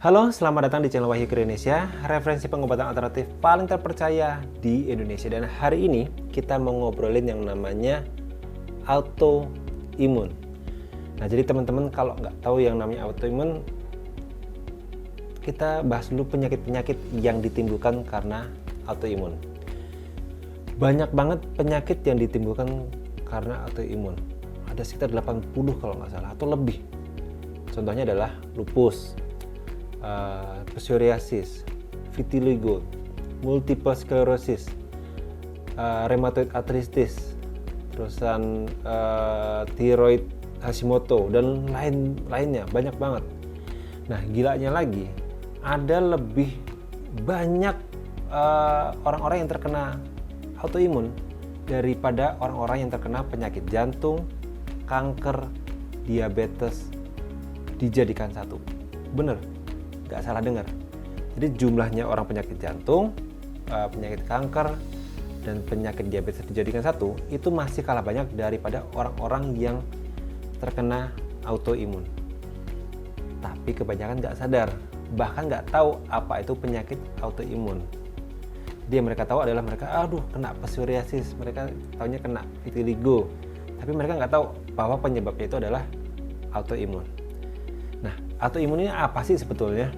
Halo, selamat datang di channel Wahyu Indonesia, referensi pengobatan alternatif paling terpercaya di Indonesia. Dan hari ini kita mau ngobrolin yang namanya autoimun. Nah, jadi teman-teman kalau nggak tahu yang namanya autoimun, kita bahas dulu penyakit-penyakit yang ditimbulkan karena autoimun. Banyak banget penyakit yang ditimbulkan karena autoimun. Ada sekitar 80 kalau nggak salah, atau lebih. Contohnya adalah lupus, psoriasis, vitiligo, multiple sclerosis, rheumatoid arthritis, terusan thyroid Hashimoto dan lainnya banyak banget. Nah, gilanya lagi ada lebih banyak orang-orang yang terkena autoimun daripada orang-orang yang terkena penyakit jantung, kanker, diabetes dijadikan satu. Bener, nggak salah dengar. Jadi jumlahnya orang penyakit jantung, penyakit kanker, dan penyakit diabetes dijadikan satu itu masih kalah banyak daripada orang-orang yang terkena autoimun. Tapi kebanyakan nggak sadar, bahkan nggak tahu apa itu penyakit autoimun. Jadi yang mereka tahu adalah mereka kena psoriasis, mereka taunya kena vitiligo, tapi mereka nggak tahu bahwa penyebabnya itu adalah autoimun. Nah, autoimun ini apa sih sebetulnya?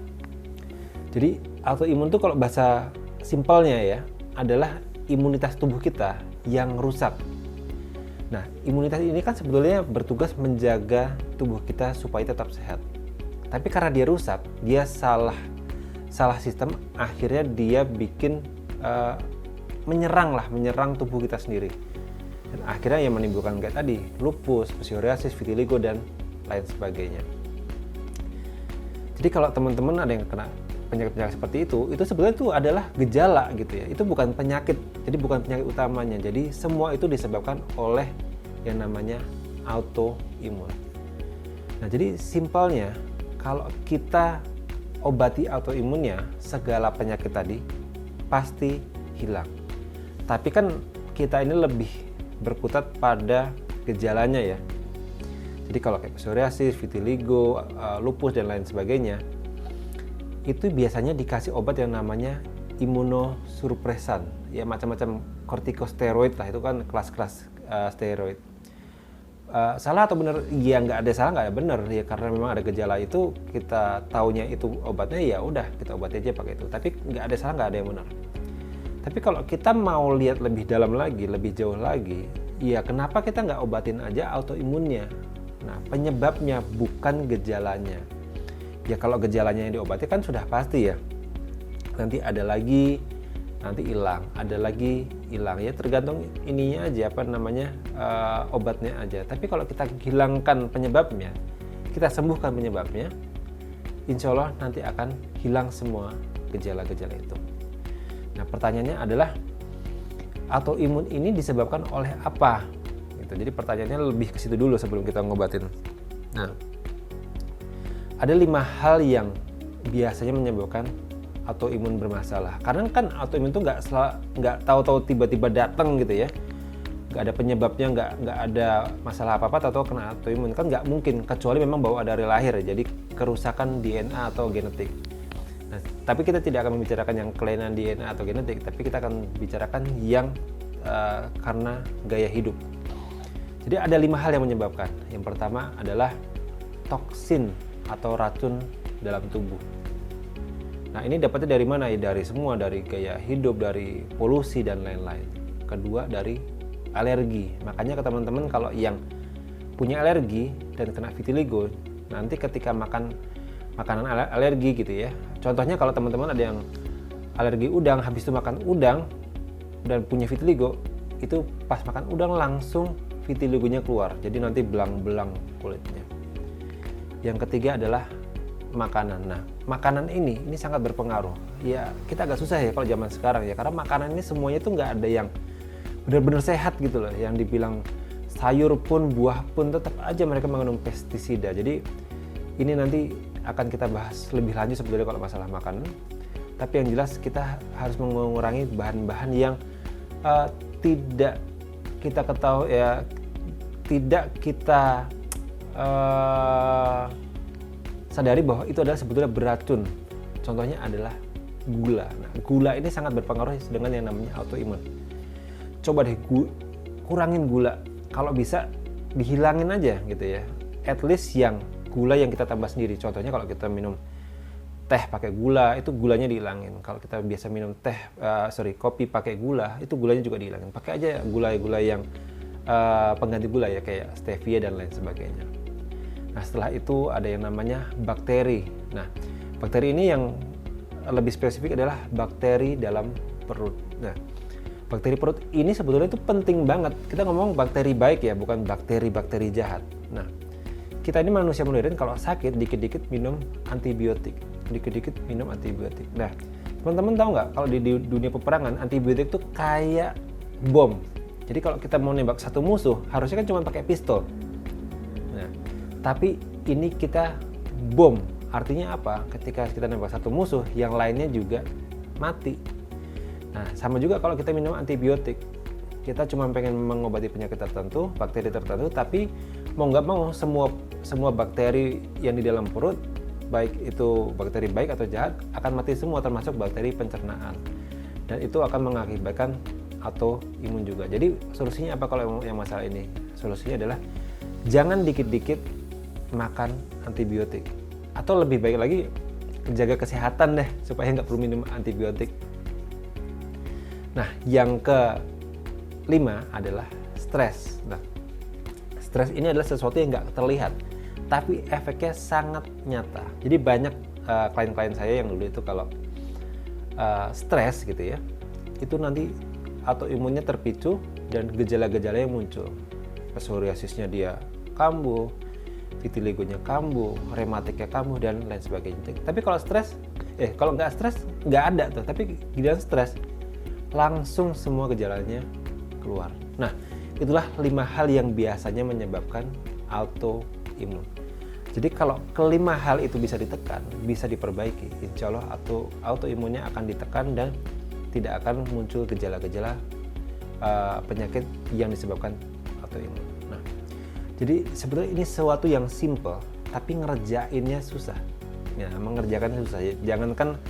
Jadi autoimun itu kalau bahasa simpelnya ya adalah imunitas tubuh kita yang rusak. Nah, imunitas ini kan sebetulnya bertugas menjaga tubuh kita supaya tetap sehat. Tapi karena dia rusak, dia salah sistem, akhirnya dia bikin menyerang tubuh kita sendiri. Dan akhirnya yang menimbulkan kayak tadi, lupus, psoriasis, vitiligo dan lain sebagainya. Jadi kalau teman-teman ada yang kena penyakit-penyakit seperti itu sebenarnya itu adalah gejala gitu ya. Itu bukan penyakit, jadi bukan penyakit utamanya. Jadi semua itu disebabkan oleh yang namanya autoimun. Nah, jadi simpelnya kalau kita obati autoimunnya, segala penyakit tadi pasti hilang. Tapi kan kita ini lebih berkutat pada gejalanya ya. Jadi kalau kayak psoriasis, vitiligo, lupus dan lain sebagainya, itu biasanya dikasih obat yang namanya imunosupresan, ya macam-macam kortikosteroid lah, itu kan kelas-kelas steroid. Salah atau benar? Ya nggak ada salah, nggak ada benar ya, karena memang ada gejala itu kita taunya itu obatnya, ya udah kita obati aja pakai itu. Tapi nggak ada salah, nggak ada yang benar. Tapi kalau kita mau lihat lebih dalam lagi, lebih jauh lagi, ya kenapa kita nggak obatin aja autoimunnya? Nah, penyebabnya bukan gejalanya. Ya kalau gejalanya yang diobati kan sudah pasti ya. Nanti ada lagi, nanti hilang, ada lagi hilang. Ya tergantung ininya aja, obatnya aja. Tapi kalau kita hilangkan penyebabnya, kita sembuhkan penyebabnya, insya Allah nanti akan hilang semua gejala-gejala itu. Nah, pertanyaannya adalah autoimun ini disebabkan oleh apa? Jadi pertanyaannya lebih ke situ dulu sebelum kita ngobatin. Nah, ada 5 hal yang biasanya menyebabkan autoimun bermasalah. Karena kan autoimun itu nggak tahu-tahu tiba-tiba datang gitu ya. Nggak ada penyebabnya, nggak ada masalah apa-apa atau kena autoimun, kan nggak mungkin, kecuali memang bawaan dari lahir, jadi kerusakan DNA atau genetik. Nah, tapi kita tidak akan membicarakan yang kelainan DNA atau genetik, tapi kita akan bicarakan yang karena gaya hidup. Jadi ada 5 hal yang menyebabkan. Yang pertama adalah toksin atau racun dalam tubuh. Nah, ini dapatnya dari mana? Ya dari semua, dari gaya hidup, dari polusi dan lain-lain. Kedua dari alergi. Makanya ke teman-teman kalau yang punya alergi dan kena vitiligo, nanti ketika makan makanan alergi gitu ya. Contohnya kalau teman-teman ada yang alergi udang, habis itu makan udang dan punya vitiligo, itu pas makan udang langsung vitiligonya keluar, jadi nanti belang-belang kulitnya. Yang ketiga adalah makanan. Nah, makanan ini sangat berpengaruh. Ya, kita agak susah ya kalau zaman sekarang ya, karena makanan ini semuanya itu nggak ada yang benar-benar sehat gitu loh. Yang dibilang sayur pun, buah pun tetap aja mereka mengandung pestisida. Jadi ini nanti akan kita bahas lebih lanjut sebetulnya kalau masalah makanan. Tapi yang jelas kita harus mengurangi bahan-bahan yang tidak kita ketahui ya, tidak kita sadari bahwa itu adalah sebetulnya beracun. Contohnya adalah gula. Nah, gula ini sangat berpengaruh dengan yang namanya autoimun. Coba deh kurangin gula. Kalau bisa dihilangin aja gitu ya. At least yang gula yang kita tambah sendiri. Contohnya kalau kita minum teh pakai gula, itu gulanya dihilangin. Kalau kita biasa minum kopi pakai gula, itu gulanya juga dihilangin. Pakai aja gula-gula yang pengganti gula ya, kayak stevia dan lain sebagainya. Nah, setelah itu ada yang namanya bakteri. Nah, bakteri ini yang lebih spesifik adalah bakteri dalam perut. Nah, bakteri perut ini sebetulnya itu penting banget. Kita ngomong bakteri baik ya, bukan bakteri-bakteri jahat. Nah, kita ini manusia modern kalau sakit dikit-dikit minum antibiotik. Dikit-dikit minum antibiotik. Nah, teman-teman tahu nggak kalau di dunia peperangan antibiotik itu kayak bom. Jadi kalau kita mau nembak satu musuh, harusnya kan cuma pakai pistol. Nah, tapi ini kita bom. Artinya apa? Ketika kita nembak satu musuh, yang lainnya juga mati. Nah, sama juga kalau kita minum antibiotik. Kita cuma pengen mengobati penyakit tertentu, bakteri tertentu, tapi mau nggak mau semua bakteri yang di dalam perut, baik itu bakteri baik atau jahat, akan mati semua, termasuk bakteri pencernaan. Dan itu akan mengakibatkan autoimun juga. Jadi solusinya apa kalau yang masalah ini? Solusinya adalah jangan dikit-dikit makan antibiotik. Atau lebih baik lagi, jaga kesehatan deh supaya nggak perlu minum antibiotik. Nah, yang kelima adalah stres. Nah, stres ini adalah sesuatu yang nggak terlihat, tapi efeknya sangat nyata. Jadi banyak klien-klien saya yang dulu itu kalau stres gitu ya, itu nanti autoimunnya terpicu dan gejala-gejala yang muncul. Psoriasisnya dia kambuh, vitiligonya kambuh, rematiknya kambuh, dan lain sebagainya. Tapi kalau stres, kalau nggak stres nggak ada tuh. Tapi giliran stres, langsung semua gejalanya keluar. Nah, itulah 5 hal yang biasanya menyebabkan autoimun. Jadi kalau kelima hal itu bisa ditekan, bisa diperbaiki, insya Allah autoimunnya akan ditekan dan tidak akan muncul gejala-gejala penyakit yang disebabkan autoimun. Nah, jadi sebetulnya ini sesuatu yang simple, tapi ngerjainnya susah. Ya, mengerjakannya susah. Jangankan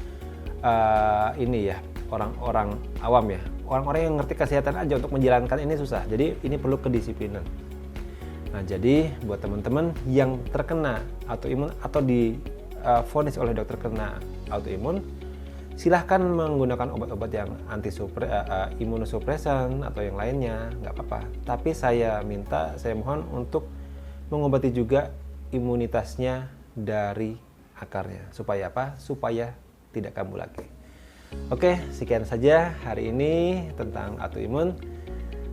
ini ya, orang-orang awam ya, orang-orang yang ngerti kesehatan aja untuk menjalankan ini susah. Jadi ini perlu kedisiplinan. Nah, jadi buat teman-teman yang terkena autoimun atau divonis oleh dokter kena autoimun, silahkan menggunakan obat-obat yang imunosupresan atau yang lainnya, nggak apa-apa. Tapi saya mohon untuk mengobati juga imunitasnya dari akarnya. Supaya apa? Supaya tidak kambuh lagi. Oke, sekian saja hari ini tentang autoimun.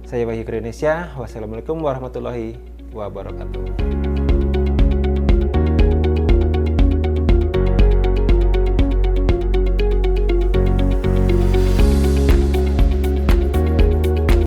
Saya Wahyu Indonesia. Wassalamualaikum warahmatullahi wabarakatuh.